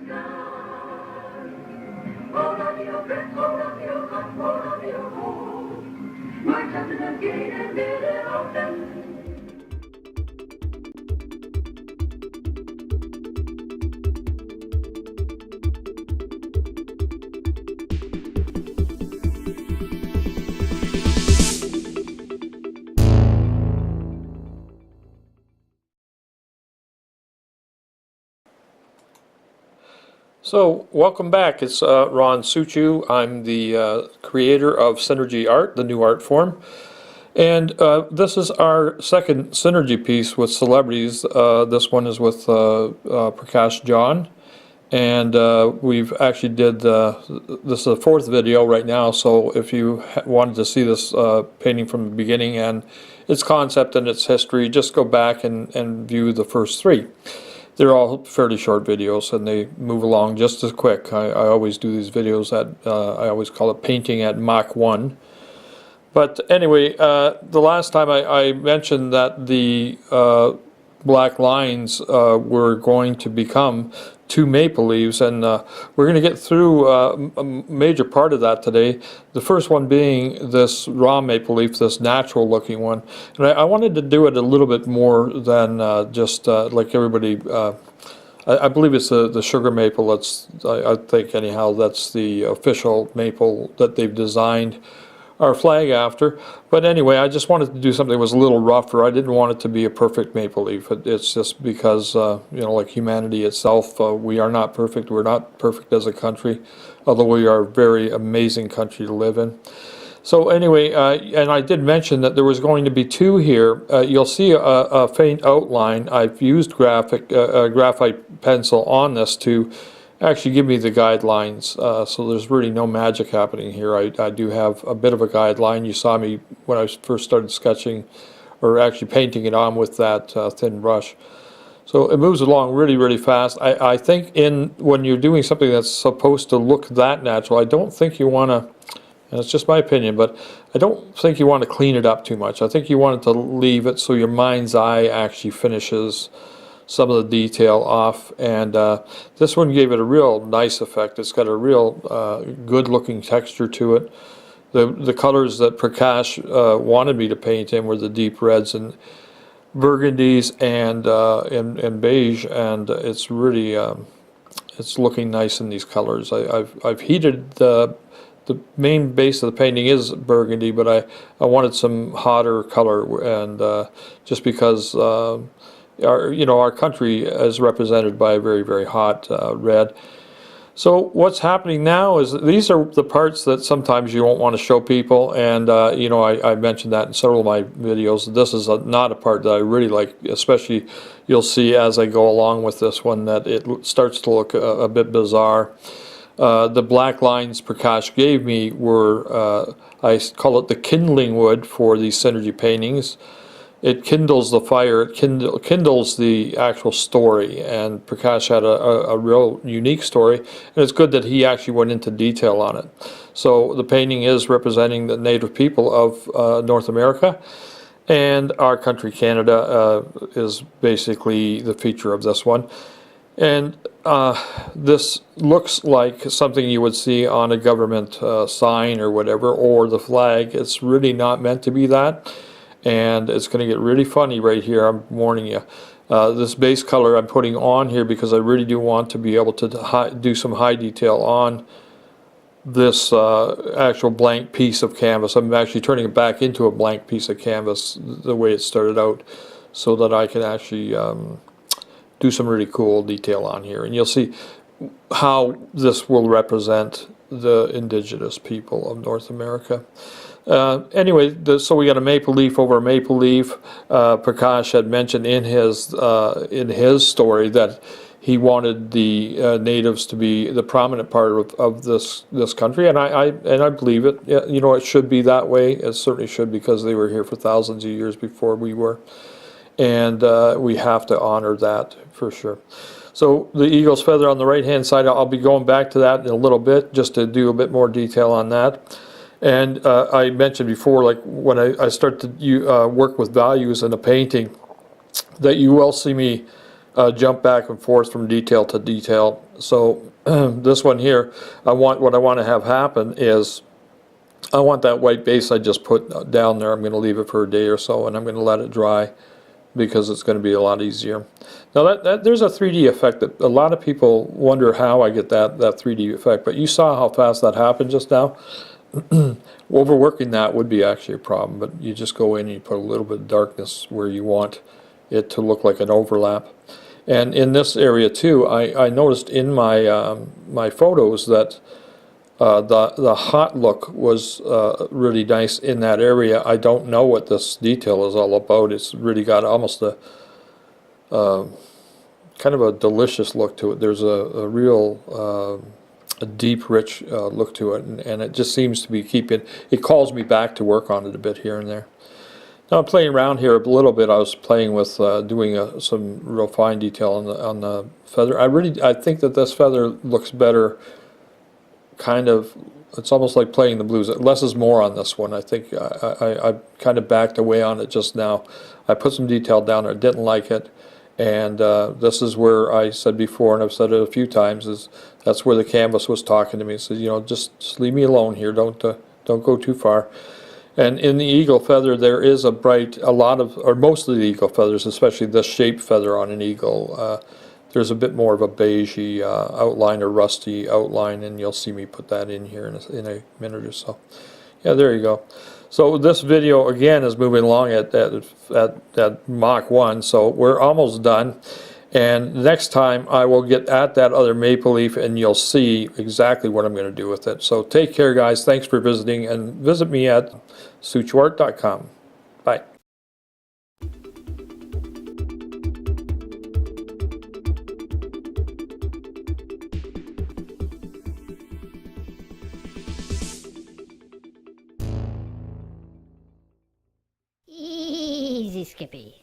Hold on to your breath, hold on to your heart, hold on to your hope. March up to the gate and bid it open. So, welcome back. It's Ron Suchiu. I'm the creator of Synergy Art, the new art form. And this is our second Synergy piece with celebrities. This one is with Prakash John. And we've actually this is the fourth video right now, so if you wanted to see this painting from the beginning and its concept and its history, just go back and view the first three. They're all fairly short videos and they move along just as quick. I always do these videos at, I always call it painting at Mach 1. But anyway, the last time I mentioned that the black lines were going to become two maple leaves, and we're going to get through a major part of that today. The first one being this raw maple leaf, this natural looking one. And I wanted to do it a little bit more than just like everybody. I believe it's the sugar maple. I think anyhow, that's the official maple that they've designed our flag after. But anyway, I just wanted to do something that was a little rougher. I didn't want it to be a perfect maple leaf. It's just because, you know, like humanity itself, we are not perfect. We're not perfect as a country, although we are a very amazing country to live in. So anyway, and I did mention that there was going to be two here. You'll see a faint outline. I've used graphite pencil on this to actually give me the guidelines, so there's really no magic happening here. I do have a bit of a guideline. You saw me when I first started sketching, or actually painting it on with that thin brush. So it moves along really, really fast. I think when you're doing something that's supposed to look that natural, I don't think you want to, and it's just my opinion, but I don't think you want to clean it up too much. I think you want to leave it so your mind's eye actually finishes some of the detail off, and this one gave it a real nice effect. It's got a real good looking texture to it. The colors that Prakash wanted me to paint in were the deep reds and burgundies and beige, and it's really it's looking nice in these colors. I've heated the main base of the painting is burgundy, but I wanted some hotter color, and just because our country is represented by a very, very hot red. So what's happening now is these are the parts that sometimes you won't want to show people, and I mentioned that in several of my videos. This is not a part that I really like, especially you'll see as I go along with this one that it starts to look a bit bizarre. The black lines Prakash gave me were, I call it the kindling wood for these Synergy paintings. It kindles the fire, it kindles the actual story, and Prakash had a real unique story, and it's good that he actually went into detail on it. So the painting is representing the native people of North America, and our country, Canada, is basically the feature of this one. And this looks like something you would see on a government sign or whatever, or the flag. It's really not meant to be that. And it's going to get really funny right here, I'm warning you. This base color I'm putting on here because I really do want to be able to do some high detail on this actual blank piece of canvas. I'm actually turning it back into a blank piece of canvas the way it started out, so that I can actually do some really cool detail on here. And you'll see how this will represent the indigenous people of North America. Anyway, so we got a maple leaf over a maple leaf. Prakash had mentioned in his story that he wanted the natives to be the prominent part of this country, and I believe it. Yeah, you know, it should be that way. It certainly should, because they were here for thousands of years before we were, and we have to honor that for sure. So the eagle's feather on the right hand side, I'll be going back to that in a little bit just to do a bit more detail on that. And I mentioned before, like when I start to work with values in a painting, that you will see me jump back and forth from detail to detail. So this one here, what I want to have happen is I want that white base I just put down there. I'm going to leave it for a day or so, and I'm going to let it dry because it's going to be a lot easier. Now there's a 3D effect that a lot of people wonder how I get that 3D effect, but you saw how fast that happened just now. Overworking that would be actually a problem, but you just go in and you put a little bit of darkness where you want it to look like an overlap. And in this area too, I noticed in my my photos that the hot look was really nice in that area. I don't know what this detail is all about. It's really got almost a kind of a delicious look to it. There's a real a deep, rich look to it, and it just seems to be keeping. It calls me back to work on it a bit here and there. Now I'm playing around here a little bit. I was playing with doing some real fine detail on the feather. I think that this feather looks better. Kind of, it's almost like playing the blues. Less is more on this one. I think I kind of backed away on it just now. I put some detail down there. I didn't like it, and this is where I said before, and I've said it a few times, is that's where the canvas was talking to me. It said, you know, just leave me alone here. Don't go too far. And in the eagle feather, there is a lot of, or most of the eagle feathers, especially this shape feather on an eagle, there's a bit more of a beigey outline or rusty outline, and you'll see me put that in here in a minute or so. Yeah, there you go. So this video again is moving along at Mach 1, so we're almost done. And next time I will get at that other maple leaf, and you'll see exactly what I'm going to do with it. So take care, guys. Thanks for visiting, and visit me at suchiuart.com. Bye. Easy, Skippy.